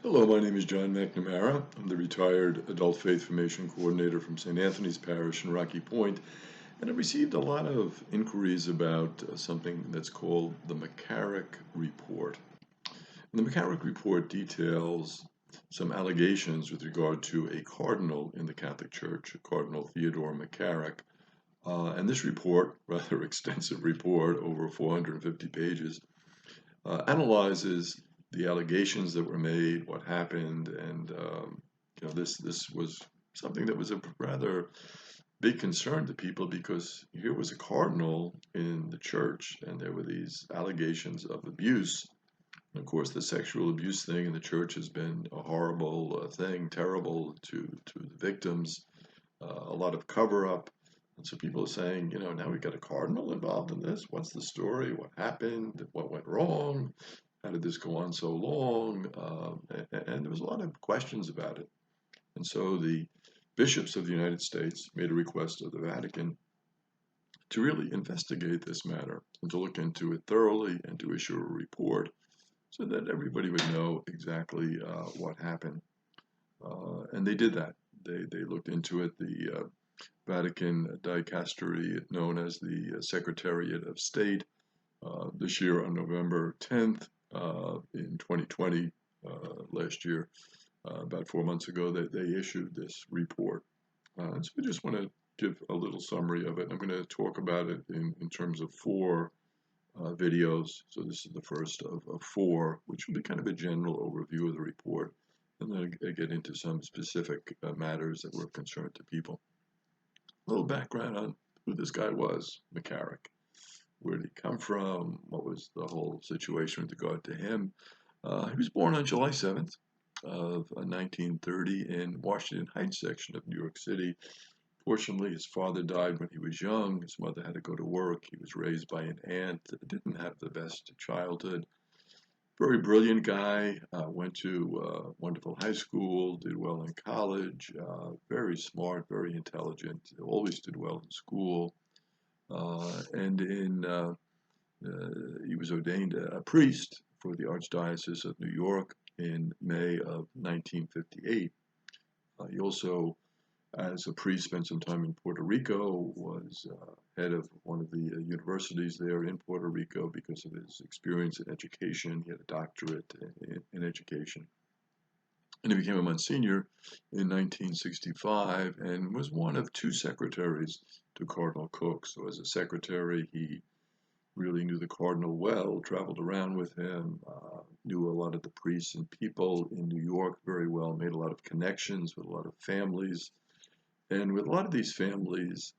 Hello, my name is John McNamara. I'm the retired Adult Faith Formation Coordinator from St. Anthony's Parish in Rocky Point, and I've received a lot of inquiries about something that's called the McCarrick Report. And the McCarrick Report details some allegations with regard to a cardinal in the Catholic Church, Cardinal Theodore McCarrick. And this report, rather extensive report, over 450 pages, analyzes the allegations that were made, what happened, and this was something that was a rather big concern to people because here was a cardinal in the church, and there were these allegations of abuse. And of course, the sexual abuse thing in the church has been a horrible thing, terrible to the victims, a lot of cover up. And so people are saying, now we've got a cardinal involved in this. What's the story? What happened? What went wrong? How did this go on so long? And there was a lot of questions about it. And so the bishops of the United States made a request of the Vatican to really investigate this matter and to look into it thoroughly and to issue a report so that everybody would know exactly what happened. And they did that. They looked into it. The Vatican dicastery known as the Secretariat of State this year on November 10th in 2020, last year, about 4 months ago, they issued this report. So I just want to give a little summary of it. I'm going to talk about it in terms of four videos. So this is the first of four, which will be kind of a general overview of the report. And then I get into some specific matters that were of concern to people. A little background on who this guy was, McCarrick. Where did he come from? What was the whole situation with regard to him? He was born on July 7th of 1930 in Washington Heights section of New York City. Fortunately, his father died when he was young. His mother had to go to work. He was raised by an aunt that didn't have the best childhood. Very brilliant guy, went to wonderful high school, did well in college, very smart, very intelligent, always did well in school. And he was ordained a priest for the Archdiocese of New York in May of 1958. He also, as a priest, spent some time in Puerto Rico, was head of one of the universities there in Puerto Rico because of his experience in education. He had a doctorate in education. And he became a Monsignor in 1965 and was one of two secretaries to Cardinal Cook. So as a secretary, he really knew the cardinal well, traveled around with him, knew a lot of the priests and people in New York very well, made a lot of connections with a lot of families. And with a lot of these families,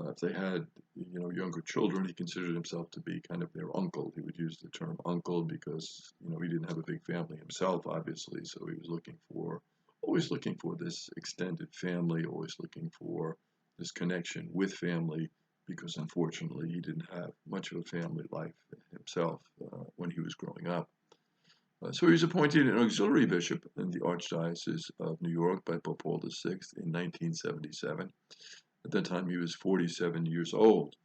if they had, younger children, he considered himself to be kind of their uncle. He would use the term uncle because, he didn't have a big family himself, obviously. So he was always looking for this extended family, always looking for this connection with family, because unfortunately he didn't have much of a family life himself when he was growing up. So he was appointed an auxiliary bishop in the Archdiocese of New York by Pope Paul VI in 1977. At that time, he was 47 years old.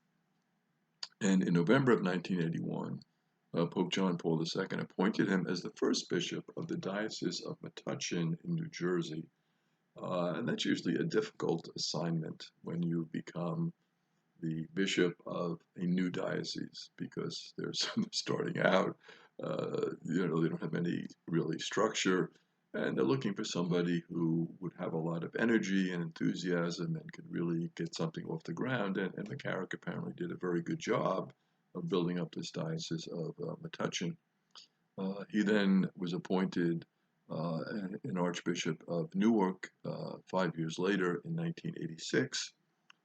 And in November of 1981, Pope John Paul II appointed him as the first bishop of the Diocese of Metuchen in New Jersey. And that's usually a difficult assignment when you become the bishop of a new diocese because they're starting out. They don't have any really structure, and they're looking for somebody who would have a lot of energy and enthusiasm and could really get something off the ground. And McCarrick apparently did a very good job of building up this diocese of Metuchen. He then was appointed an Archbishop of Newark 5 years later in 1986.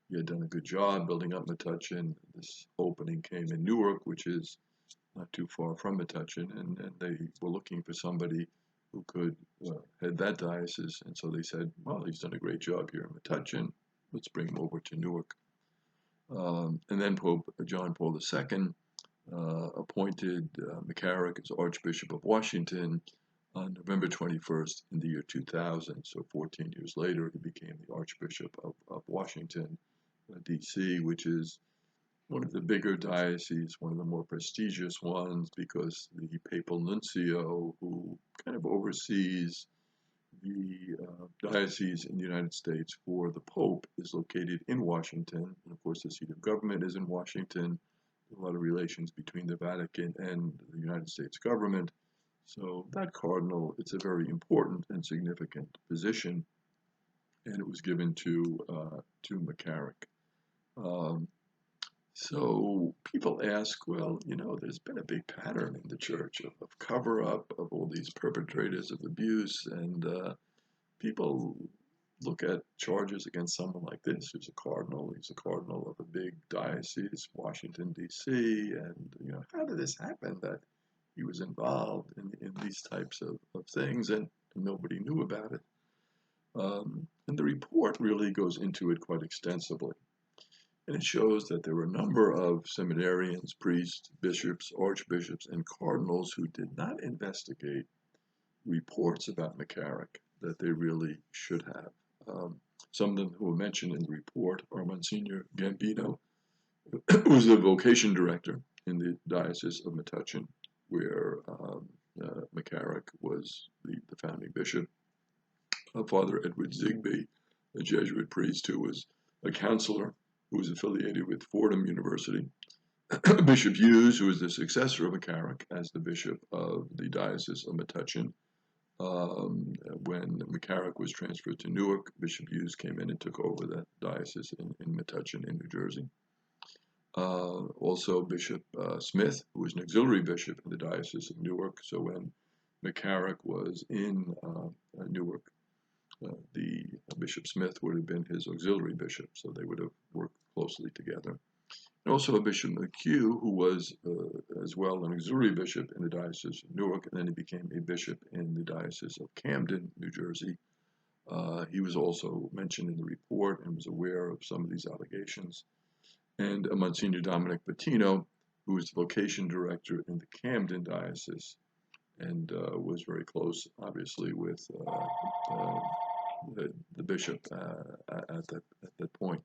He had done a good job building up Metuchen. This opening came in Newark, which is not too far from Metuchen, and they were looking for somebody who could head that diocese. And so they said, well, he's done a great job here in Metuchen. Let's bring him over to Newark. And then Pope John Paul II appointed McCarrick as Archbishop of Washington on November 21st in the year 2000. So 14 years later, he became the Archbishop of Washington, D.C., which is one of the bigger dioceses, one of the more prestigious ones, because the papal nuncio, who kind of oversees the diocese in the United States for the Pope, is located in Washington. And of course, the seat of government is in Washington. A lot of relations between the Vatican and the United States government. So that cardinal, it's a very important and significant position, and it was given to McCarrick. Um, so people ask, well, there's been a big pattern in the church of cover up of all these perpetrators of abuse, and people look at charges against someone like this, who's a cardinal. He's a cardinal of a big diocese, Washington, D.C., and how did this happen that he was involved in these types of things, and nobody knew about it? And the report really goes into it quite extensively. And it shows that there were a number of seminarians, priests, bishops, archbishops, and cardinals who did not investigate reports about McCarrick that they really should have. Some of them who were mentioned in the report are Monsignor Gambino, who was the vocation director in the Diocese of Metuchen, where McCarrick was the founding bishop. Father Edward Zigbee, a Jesuit priest who was a counselor who was affiliated with Fordham University. Bishop Hughes, who was the successor of McCarrick as the bishop of the Diocese of Metuchen. When McCarrick was transferred to Newark, Bishop Hughes came in and took over that diocese in Metuchen in New Jersey. Also Bishop Smith, who was an auxiliary bishop in the Diocese of Newark. So when McCarrick was in Newark, the Bishop Smith would have been his auxiliary bishop, so they would have worked closely together. And also a Bishop McHugh, who was as well an auxiliary bishop in the Diocese of Newark, and then he became a bishop in the Diocese of Camden, New Jersey. He was also mentioned in the report and was aware of some of these allegations. And Monsignor Dominic Bettino, who was the vocation director in the Camden Diocese, and was very close, obviously, with the bishop at that point.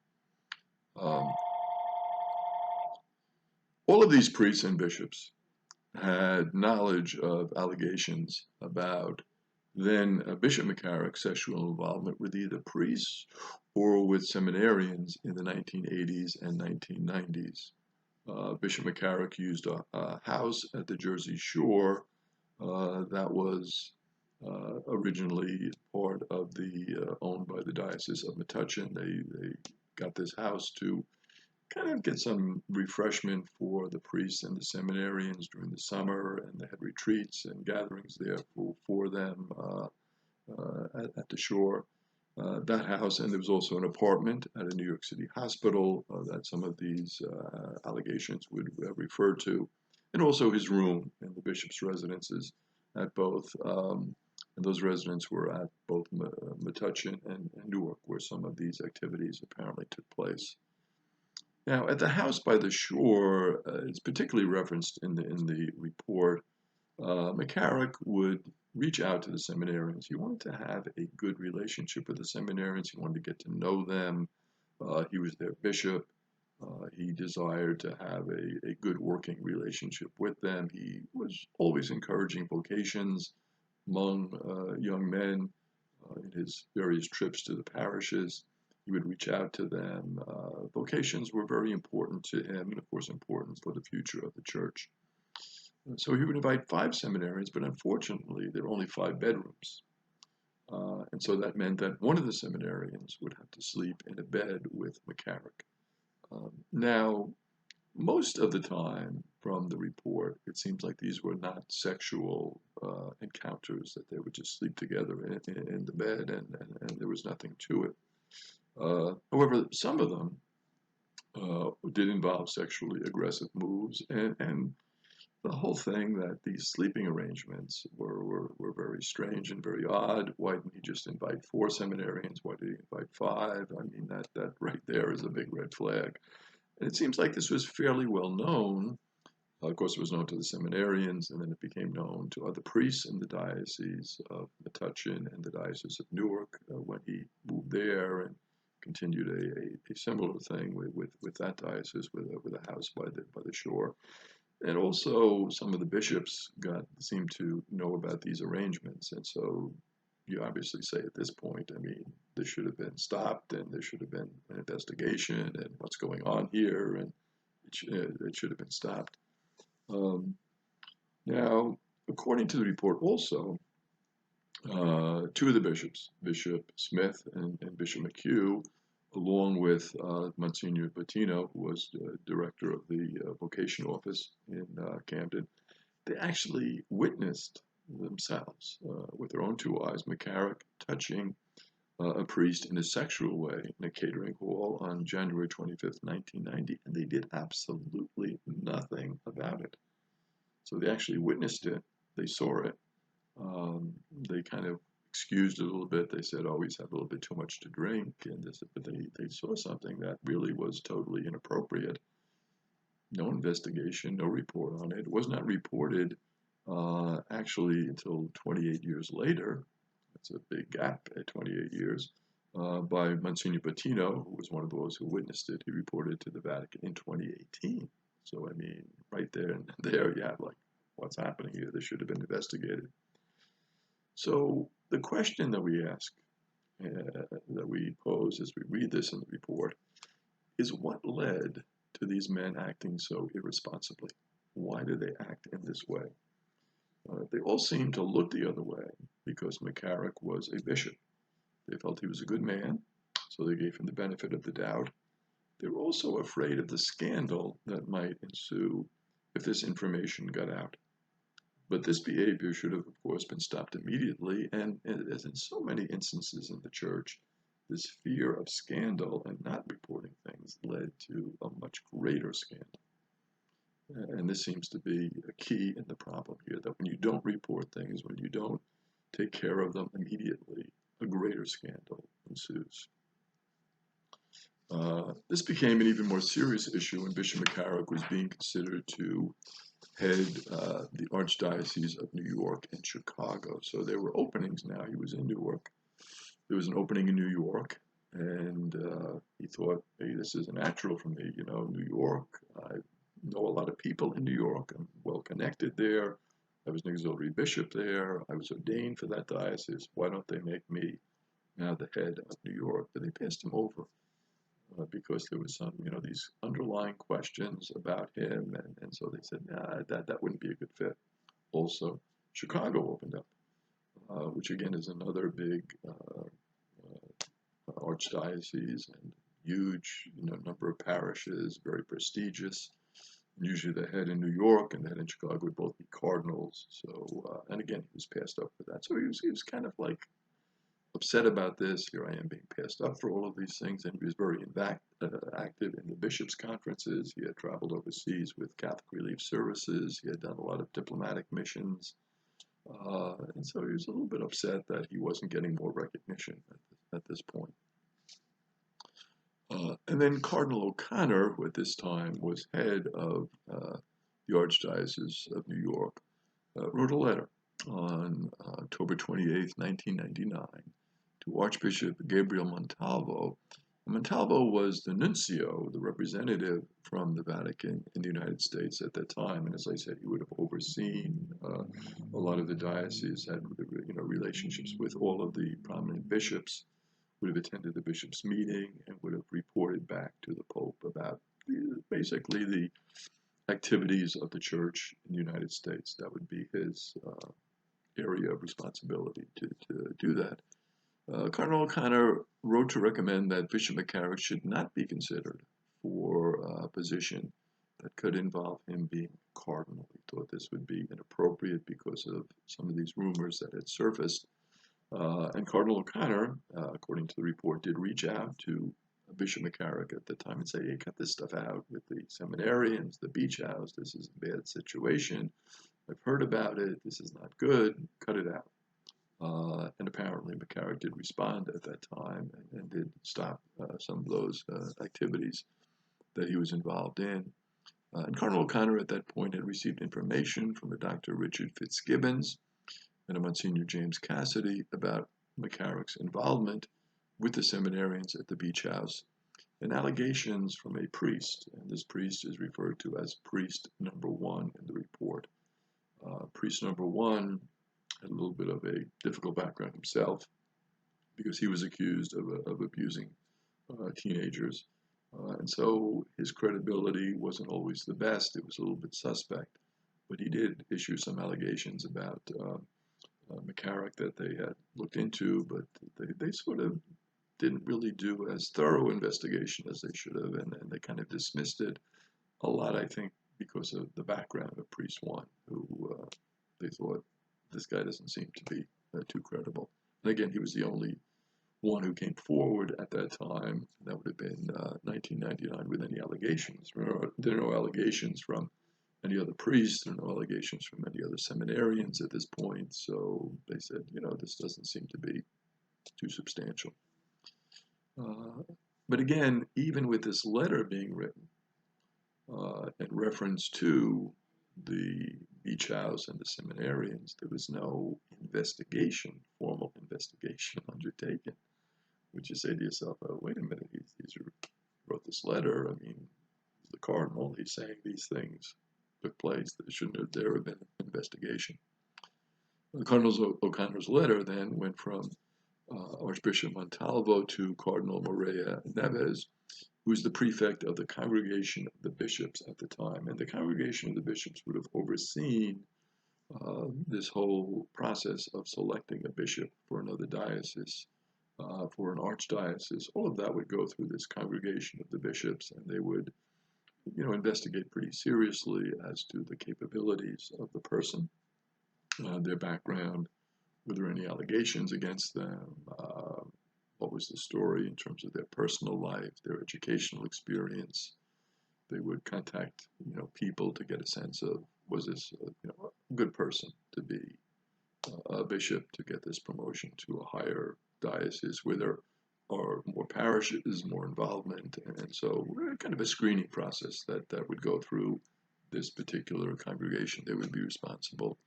All of these priests and bishops had knowledge of allegations about then Bishop McCarrick's sexual involvement with either priests or with seminarians in the 1980s and 1990s. Bishop McCarrick used a house at the Jersey Shore that was originally part of owned by the Diocese of Metuchen. They got this house to kind of get some refreshment for the priests and the seminarians during the summer, and they had retreats and gatherings there for them at the shore. That house, and there was also an apartment at a New York City hospital that some of these allegations would refer to, and also his room in the bishop's residences at both, and those residents were at both Metuchen and Newark, where some of these activities apparently took place. Now, at the house by the shore, it's particularly referenced in the report. McCarrick would reach out to the seminarians. He wanted to have a good relationship with the seminarians. He wanted to get to know them. He was their bishop. He desired to have a good working relationship with them. He was always encouraging vocations among young men in his various trips to the parishes. He would reach out to them. Vocations were very important to him, and of course important for the future of the church. So he would invite 5 seminarians, but unfortunately there were only 5 bedrooms. And so that meant that one of the seminarians would have to sleep in a bed with McCarrick. Now, most of the time from the report, it seems like these were not sexual encounters, that they would just sleep together in the bed, and there was nothing to it. However, some of them did involve sexually aggressive moves, and the whole thing that these sleeping arrangements were very strange and very odd. Why didn't he just invite 4 seminarians? Why did he invite 5? I mean, that right there is a big red flag. And it seems like this was fairly well known. Of course, it was known to the seminarians, and then it became known to other priests in the Diocese of Metuchen and the Diocese of Newark when he moved there, and continued a similar thing with that diocese with a house by the shore. And also, some of the bishops seemed to know about these arrangements, and so you obviously say at this point, I mean, this should have been stopped, and there should have been an investigation, and what's going on here, and it should have been stopped. Now, according to the report, also, two of the bishops, Bishop Smith and Bishop McHugh, along with Monsignor Bettino, who was director of the vocation office in Camden, they actually witnessed themselves with their own two eyes McCarrick touching a priest in a sexual way in a catering hall on January 25th, 1990, and they did absolutely nothing about it. So they actually witnessed it, they saw it, they kind of excused it a little bit. They said, "Oh, he's had a little bit too much to drink," and this, but they saw something that really was totally inappropriate. No investigation, no report on it. It was not reported actually until 28 years later. That's a big gap at 28 years. By Monsignor Bettino, who was one of those who witnessed it. He reported to the Vatican in 2018. So, I mean, right there and there, you have like, what's happening here? This should have been investigated. So the question that we ask, that we pose as we read this in the report, is what led to these men acting so irresponsibly? Why did they act in this way? They all seemed to look the other way because McCarrick was a bishop. They felt he was a good man, so they gave him the benefit of the doubt. They were also afraid of the scandal that might ensue if this information got out. But this behavior should have, of course, been stopped immediately, and as in so many instances in the church, this fear of scandal and not reporting things led to a much greater scandal. And this seems to be a key in the problem here, that when you don't report things, when you don't take care of them immediately, a greater scandal ensues. This became an even more serious issue when Bishop McCarrick was being considered to head the Archdiocese of New York and Chicago. So there were openings now. He was in Newark. There was an opening in New York, and he thought, hey, this is natural for me. You know, New York, I know a lot of people in New York. I'm well connected there. I was an auxiliary bishop there. I was ordained for that diocese. Why don't they make me now the head of New York? But they passed him over. Because there was some, these underlying questions about him, and so they said, nah, that wouldn't be a good fit. Also, Chicago opened up, which again is another big archdiocese and huge, number of parishes, very prestigious. Usually the head in New York and the head in Chicago would both be cardinals. So, and again, he was passed up for that. So he was kind of like upset about this. Here I am being passed up for all of these things, and he was very active in the bishops' conferences. He had traveled overseas with Catholic Relief Services. He had done a lot of diplomatic missions, and so he was a little bit upset that he wasn't getting more recognition at this point. And then Cardinal O'Connor, who at this time was head of the Archdiocese of New York, wrote a letter on October 28, 1999, to Archbishop Gabriel Montalvo. Montalvo was the nuncio, the representative from the Vatican in the United States at that time, and as I said, he would have overseen a lot of the dioceses, had relationships with all of the prominent bishops, would have attended the bishops' meeting, and would have reported back to the Pope about basically the activities of the Church in the United States. That would be his area of responsibility to do that. Cardinal O'Connor wrote to recommend that Bishop McCarrick should not be considered for a position that could involve him being cardinal. He thought this would be inappropriate because of some of these rumors that had surfaced. And Cardinal O'Connor, according to the report, did reach out to Bishop McCarrick at the time and say, hey, cut this stuff out with the seminarians, the beach house. This is a bad situation. I've heard about it. This is not good. Cut it out. And apparently McCarrick did respond at that time and did stop some of those activities that he was involved in. And Cardinal O'Connor at that point had received information from a Dr. Richard Fitzgibbons and a Monsignor James Cassidy about McCarrick's involvement with the seminarians at the beach house, and allegations from a priest, and this priest is referred to as priest number one in the report. Priest number one had a little bit of a difficult background himself because he was accused of abusing teenagers. And so his credibility wasn't always the best. It was a little bit suspect. But he did issue some allegations about McCarrick that they had looked into, but they sort of didn't really do as thorough investigation as they should have, and they kind of dismissed it a lot, I think, because of the background of Priest One, who they thought this guy doesn't seem to be too credible. And again, he was the only one who came forward at that time. That would have been 1999 with any allegations. There are no allegations from any other priests, there are no allegations from any other seminarians at this point. So they said, this doesn't seem to be too substantial. But again, even with this letter being written in reference to the beach house and the seminarians, there was no formal investigation undertaken. Would you say to yourself, oh, wait a minute, he wrote this letter, I mean, he's the cardinal, he's saying these things took place, there have been an investigation. Cardinal O'Connor's letter then went from Archbishop Montalvo to Cardinal Morea Neves, who's the prefect of the Congregation of the Bishops at the time. And the Congregation of the Bishops would have overseen this whole process of selecting a bishop for another diocese, for an archdiocese. All of that would go through this Congregation of the Bishops, and they would, investigate pretty seriously as to the capabilities of the person, their background, were there any allegations against them, what was the story in terms of their personal life, their educational experience. They would contact, people to get a sense of, was this, a good person to be a bishop, to get this promotion to a higher diocese where there are more parishes, more involvement, and so kind of a screening process that would go through this particular congregation. They would be responsible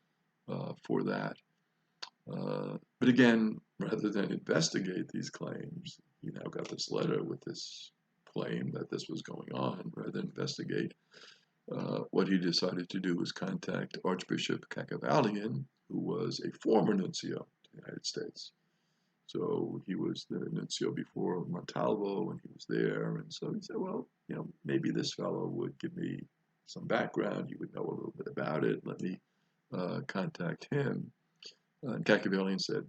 for that. But again, rather than investigate these claims, he now got this letter with this claim that this was going on. Rather than investigate, what he decided to do was contact Archbishop Cacavallian, who was a former nuncio to the United States. So he was the nuncio before Montalvo when he was there. And so he said, well, maybe this fellow would give me some background. He would know a little bit about it. Let me contact him. And Cacavallian said,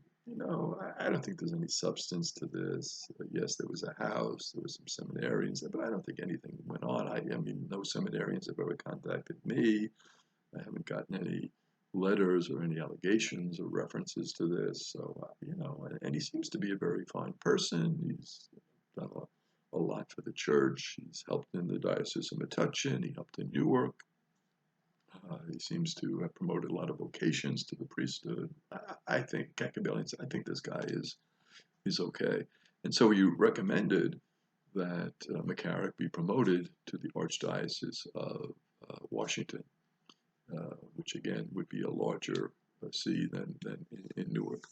I don't think there's any substance to this. Yes, there was a house, there was some seminarians, but I don't think anything went on. I mean, no seminarians have ever contacted me. I haven't gotten any letters or any allegations or references to this. So, and he seems to be a very fine person. He's done a lot for the church. He's helped in the Diocese of Metuchen. He helped in Newark. He seems to have promoted a lot of vocations to the priesthood. I think Cacavallian said, I think this guy is okay. And so he recommended that McCarrick be promoted to the Archdiocese of Washington, which again would be a larger see than in Newark.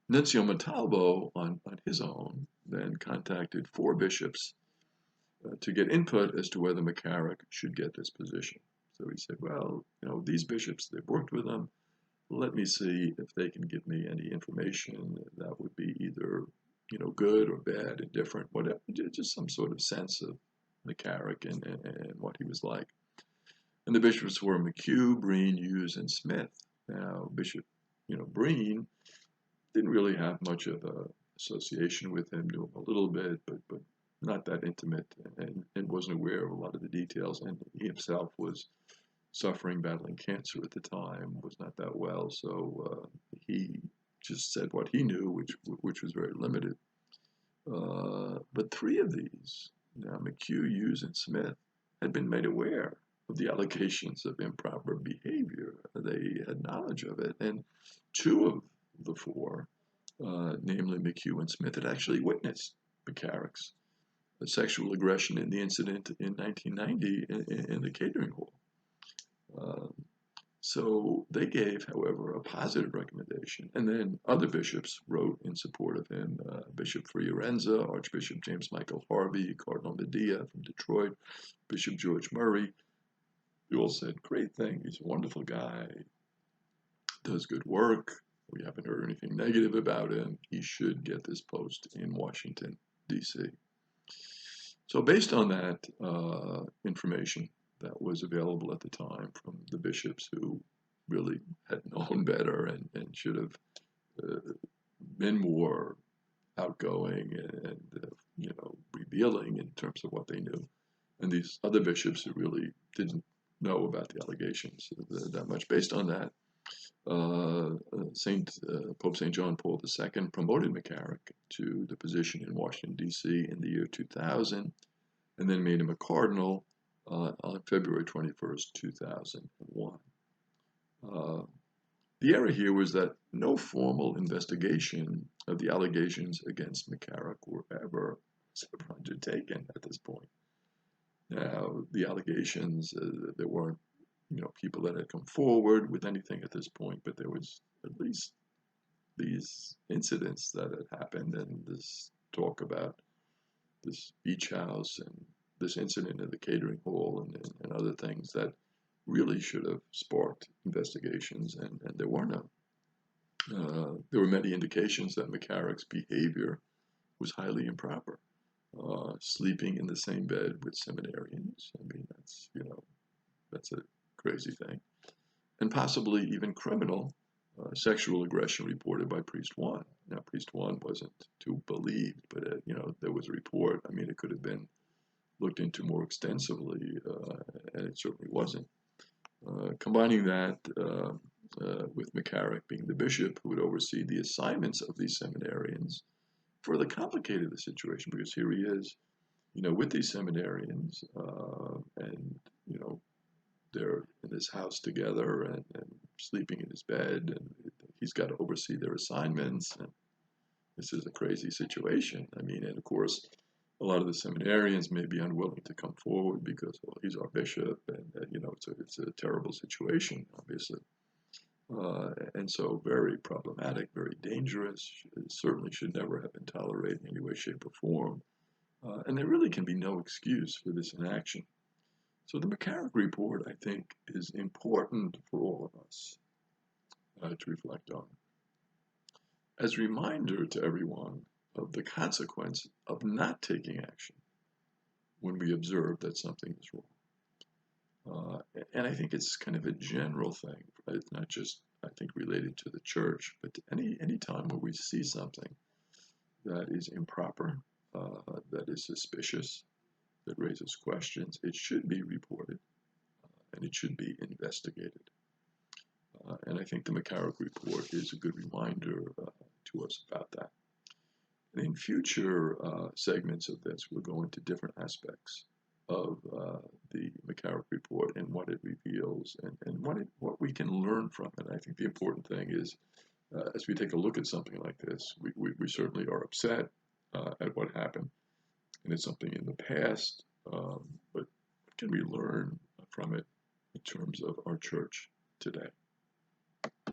Nuncio Montalvo, on his own, then contacted 4 bishops to get input as to whether McCarrick should get this position. So he said, well, these bishops, they've worked with them. Let me see if they can give me any information that would be either, good or bad, indifferent, whatever, just some sort of sense of McCarrick and what he was like. And the bishops were McHugh, Breen, Hughes, and Smith. Now, Bishop, Breen didn't really have much of an association with him, knew him a little bit, but not that intimate, and wasn't aware of a lot of the details. And he himself was suffering, battling cancer at the time, was not that well. So he just said what he knew, which was very limited. But 3 of these, now McHugh, Hughes, and Smith, had been made aware of the allegations of improper behavior. They had knowledge of it. And 2 of the 4, namely McHugh and Smith, had actually witnessed McCarrick's sexual aggression in the incident in 1990 in the catering hall. So they gave, however, a positive recommendation, and then other bishops wrote in support of him. Bishop Fiorenza, Archbishop James Michael Harvey, Cardinal Medea from Detroit, Bishop George Murray. They all said, great thing, he's a wonderful guy, does good work. We haven't heard anything negative about him. He should get this post in Washington, D.C. So based on that information that was available at the time from the bishops who really had known better and should have been more outgoing and revealing in terms of what they knew, and these other bishops who really didn't know about the allegations that much. Based on that, Pope St. John Paul II promoted McCarrick to the position in Washington, D.C. in the year 2000, and then made him a cardinal on February 21st, 2001. The error here was that no formal investigation of the allegations against McCarrick were ever undertaken at this point. Now, the allegations, there weren't people that had come forward with anything at this point, but there was at least these incidents that had happened, and this talk about this beach house and this incident in the catering hall and other things that really should have sparked investigations, and there were none. There were many indications that McCarrick's behavior was highly improper. Sleeping in the same bed with seminarians. I mean, that's a crazy thing. And possibly even criminal sexual aggression reported by Priest 1. Now, Priest 1 wasn't too believed, but there was a report. I mean, it could have been looked into more extensively, and it certainly wasn't. Combining that with McCarrick being the bishop who would oversee the assignments of these seminarians, further complicated the situation, because here he is, with these seminarians, and they're in his house together and sleeping in his bed, and he's got to oversee their assignments, and this is a crazy situation. I mean, and of course, a lot of the seminarians may be unwilling to come forward because, well, he's our bishop, and it's a terrible situation, obviously. And so very problematic, very dangerous, certainly should never have been tolerated in any way, shape, or form. And there really can be no excuse for this inaction. So the McCarrick report, I think, is important for all of us to reflect on, as a reminder to everyone of the consequence of not taking action when we observe that something is wrong. And I think it's kind of a general thing. It's not just, I think, related to the church, but to any time where we see something that is improper, that is suspicious, that raises questions, it should be reported, and it should be investigated. And I think the McCarrick report is a good reminder to us about that. And in future segments of this, we'll go into different aspects of the McCarrick report and what it reveals and what we can learn from it. I think the important thing is, as we take a look at something like this, we certainly are upset at what happened, and it's something in the past, but what can we learn from it in terms of our church today?